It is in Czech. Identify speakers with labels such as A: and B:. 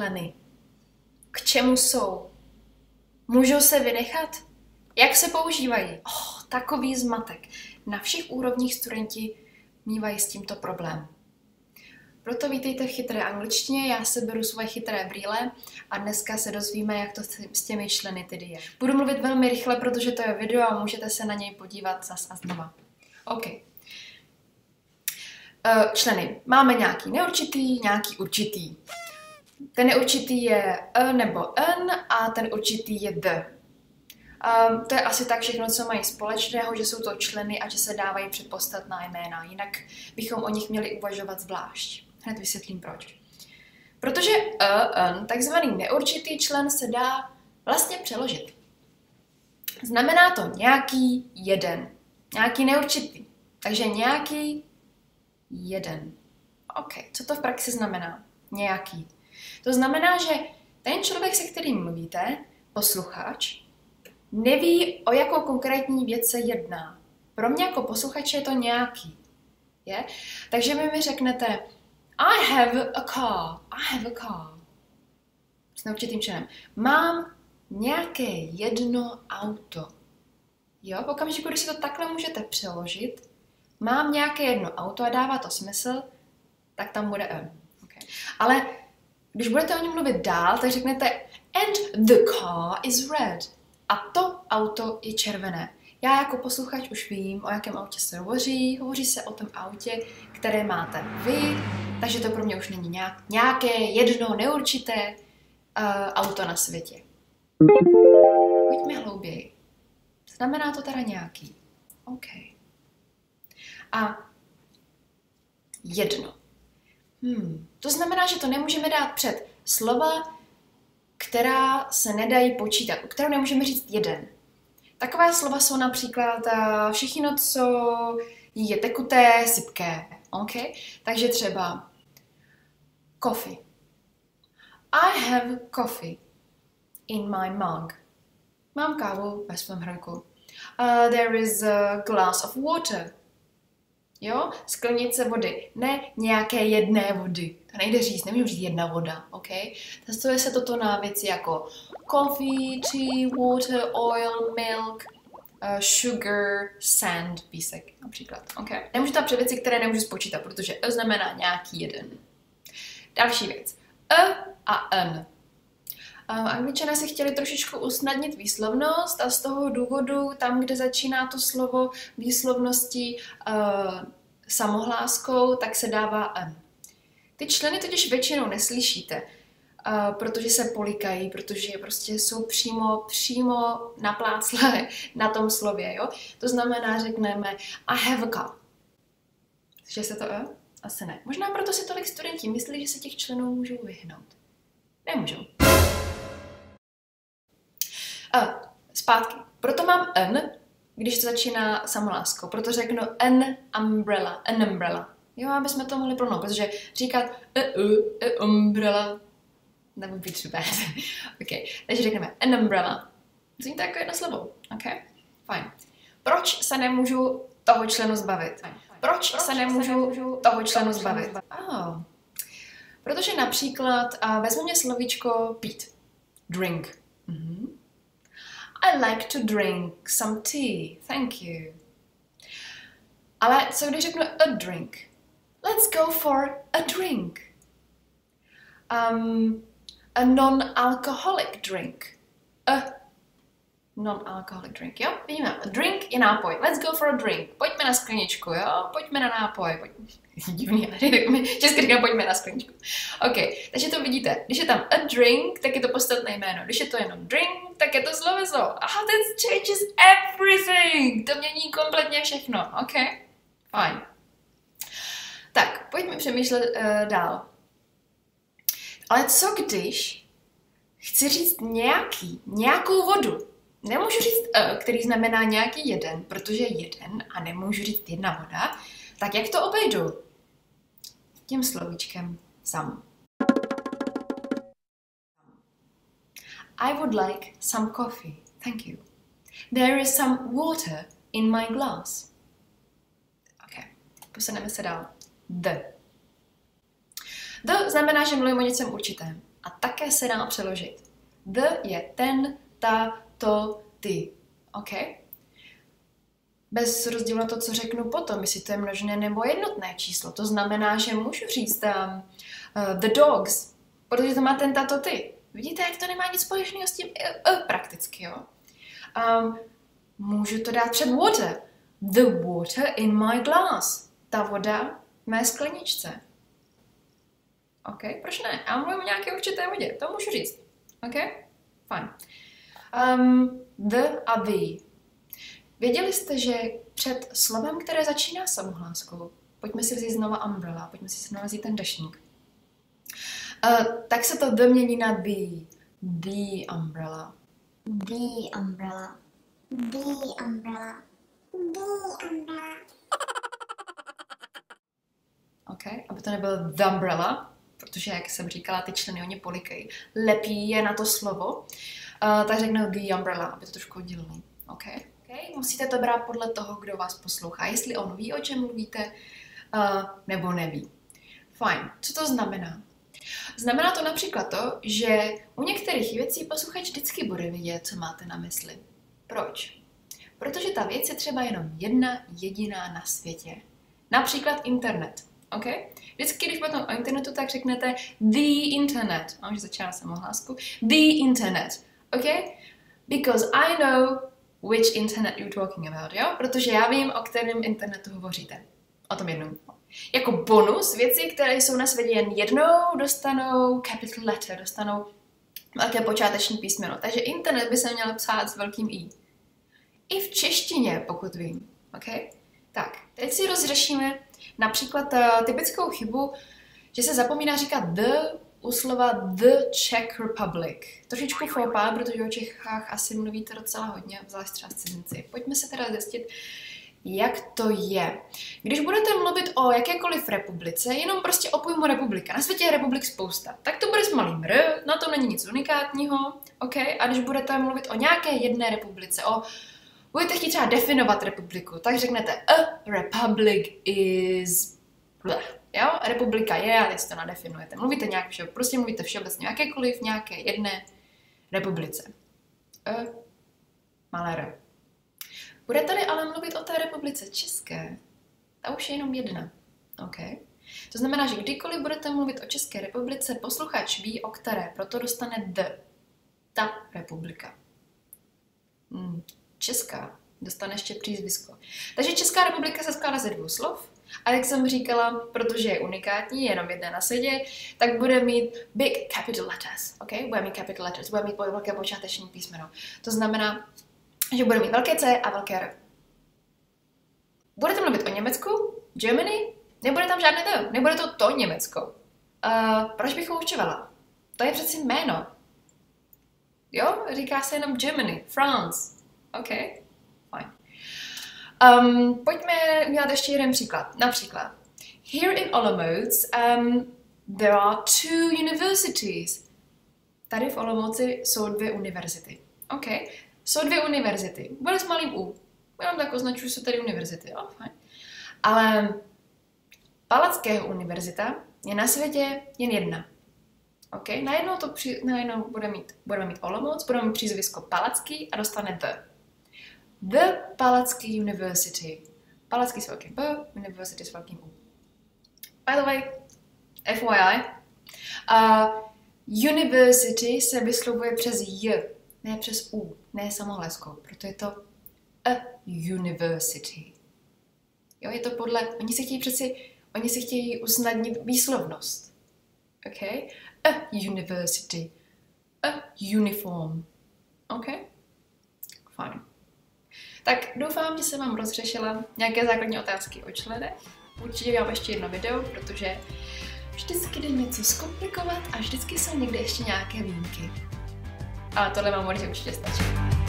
A: členy? K čemu jsou? Můžou se vynechat? Jak se používají? Takový zmatek. Na všech úrovních studenti mívají s tímto problém. Proto vítejte v chytré angličtině, já se beru svoje chytré brýle a dneska se dozvíme, jak to s těmi členy tedy je. Budu mluvit velmi rychle, protože to je video a můžete se na něj podívat zas a znova. OK. Členy. Máme nějaký neurčitý, nějaký určitý. Ten neurčitý je nebo n a ten určitý je the. To je asi tak všechno, co mají společného, že jsou to členy a že se dávají předpodstatná jména. Jinak bychom o nich měli uvažovat zvlášť. Hned vysvětlím proč. Protože takzvaný neurčitý člen, se dá vlastně přeložit. Znamená to nějaký jeden. Nějaký neurčitý. Takže nějaký jeden. OK, co to v praxi znamená? Nějaký. To znamená, že ten člověk, se kterým mluvíte, posluchač, neví, o jakou konkrétní věc se jedná. Pro mě jako posluchače je to nějaký. Je? Takže vy mi řeknete I have a car. I have a car. S neurčitým členem. Mám nějaké jedno auto. Jo, v okamžiku, když si to takhle můžete přeložit, mám nějaké jedno auto a dává to smysl, tak tam bude n. Okay. Ale když budete o něm mluvit dál, tak řeknete and the car is red. A to auto je červené. Já jako posluchač už vím, o jakém autě se hovoří. Hovoří se o tom autě, které máte vy, takže to pro mě už není nějaké jedno neurčité auto na světě. Pojďme hlouběji. Znamená to teda nějaký. OK. A jedno. To znamená, že to nemůžeme dát před slova, která se nedají počítat, kterou nemůžeme říct jeden. Taková slova jsou například všechno, co je tekuté, sypké. Okay? Takže třeba coffee. I have coffee in my mug. Mám kávu ve svém hrnku. There is a glass of water. Jo? Sklenice vody. Ne nějaké jedné vody. To nejde říct, nemůžu říct jedna voda, ok? Testuje se toto na věci jako coffee, tea, water, oil, milk, sugar, sand, písek například, ok? Nemůžu tam před věci, které nemůžu spočítat, protože znamená nějaký jeden. Další věc. A n. Angličané si chtěli trošičku usnadnit výslovnost a z toho důvodu tam, kde začíná to slovo výslovnosti samohláskou, tak se dává n. Ty členy totiž většinou neslyšíte, protože se polikají, protože prostě jsou přímo napláclé na tom slově, jo? To znamená, řekneme I have a car. Slyšíte se to Asi ne. Možná proto si tolik studenti myslí, že se těch členů můžou vyhnout. Nemůžou. Zpátky. Proto mám n, když to začíná samohláskou. Proto řeknu an umbrella. Jo, aby jsme to mohli plnout, protože říkat umbrella nebude být bad. Okay. Takže řekneme an umbrella. Zní to jako jedno slovo. Okay? Fajn. Proč se nemůžu toho členu zbavit? Proč se nemůžu toho členu zbavit? Protože například vezmeme slovíčko pít. Drink. I like to drink some tea. Thank you. Ale co když řeknu a drink? Let's go for a drink. A non-alcoholic drink. A non-alcoholic drink, jo? Vidíme, a drink je nápoj. Let's go for a drink. Pojďme na skleničku, jo? Pojďme na nápoj. Divný, ale česky říkám pojďme na skleničku. OK, takže to vidíte. Když je tam a drink, tak je to podstatné jméno. Když je to jenom drink, tak je to sloveso. Aha, that changes everything. To mění kompletně všechno. OK? Fajn. Tak, pojďme přemýšlet dál. Ale co když chci říct nějakou vodu? Nemůžu říct který znamená nějaký jeden, protože jeden a nemůžu říct jedna voda, tak jak to obejdu? Tím slovíčkem some. I would like some coffee, thank you. There is some water in my glass. OK, posuneme se dál. The znamená, že mluvím o něčem určitém. a také se dá přeložit. The je ten, ta, to, ty. OK? Bez rozdílu na to, co řeknu potom, jestli to je množné nebo jednotné číslo. To znamená, že můžu říct the dogs, protože to má ten, ta, to, ty. Vidíte, jak to nemá nic společného s tím prakticky, jo? Můžu to dát před water. The water in my glass. Ta voda v mé skleničce. OK, proč ne? Já mluvím o nějaké určité vodě, to můžu říct. OK? Fajn. The a the. Věděli jste, že před slovem, které začíná samohláskou, pojďme si vzít znova umbrella, pojďme si znova vzít ten deštník, tak se to the mění na the. The umbrella.
B: The umbrella. The umbrella. The umbrella.
A: OK, aby to nebylo the umbrella, protože, jak jsem říkala, ty členy oni polikají. Lepí je na to slovo, tak řeknou the umbrella, aby to trošku oddělili. OK? Musíte to brát podle toho, kdo vás poslouchá. Jestli on ví, o čem mluvíte, nebo neví. Fajn. Co to znamená? Znamená to například to, že u některých věcí posluchač vždycky bude vidět, co máte na mysli. Proč? Protože ta věc je třeba jenom jedna jediná na světě. Například internet. OK? Vždycky, když budete o internetu, tak řeknete the internet. A už začala jsem ohlásku. The internet. OK? Because I know which internet you're talking about, jo? Protože já vím, o kterém internetu hovoříte. O tom jednom. Jako bonus, věci, které jsou na světě jen jednou, dostanou capital letter, dostanou velké počáteční písmeno. Takže internet by se měl psát s velkým I. I v češtině, pokud vím. OK? Tak, teď si rozřešíme například typickou chybu, že se zapomíná říkat the u slova the Czech Republic. Trošičku faux, protože o Čechách asi mluvíte docela hodně, zvlášť třeba cizinci. Pojďme se teda zjistit, jak to je. Když budete mluvit o jakékoliv republice, jenom prostě o pojmu republika, na světě je republik spousta, tak to bude s malým r, na tom není nic unikátního, OK? A když budete mluvit o nějaké jedné republice, budete chtít třeba definovat republiku, tak řeknete a republic is bleh. Jo? Republika je, ale si to nadefinujete. Mluvíte nějak prostě mluvíte všeobecně jakékoliv nějaké jedné republice. Malé r. Budete-li ale mluvit o té republice české, ta už je jenom jedna. OK? To znamená, že kdykoliv budete mluvit o České republice, posluchač ví, o které, proto dostane the. Ta republika. Česká dostane ještě přízvisko. Takže Česká republika se skládá ze dvou slov. A jak jsem říkala, protože je unikátní, je jenom jedné na světě, tak bude mít big capital letters. Okay? Bude mít capital letters, bude mít velké počáteční písmeno. To znamená, že bude mít velké C a velké R. Budete mluvit o Německu? Germany? Nebude tam žádné to. Nebude to Německo. Proč bych ho určovala? To je přeci jméno. Jo? Říká se jenom Germany, France. OK? Fine. Pojďme udělat ještě jeden příklad. Například, here in Olomouc there are 2 universities. Tady v Olomouci jsou 2 univerzity. OK? Jsou 2 univerzity. Bude s malým U. Jenom tak označuji, jsou tady univerzity. Fajn. Ale Palackého univerzita je na světě jen jedna. OK? Najednou budeme mít Olomouc, budeme mít přízvisko Palacký a dostane The Palacký University. Palacký s velkým P, University s velkým U. By the way, FYI, university se vyslovuje přes J, ne přes U, ne samohláskou, proto je to a university. Jo, je to podle, oni si chtějí usnadnit výslovnost. OK? A university. A uniform. OK? Fajn. Tak doufám, že jsem vám rozřešila nějaké základní otázky o členech. Určitě dělám ještě jedno video, protože vždycky jde něco zkomplikovat a vždycky jsou někde ještě nějaké výjimky. Ale tohle vám určitě stačí.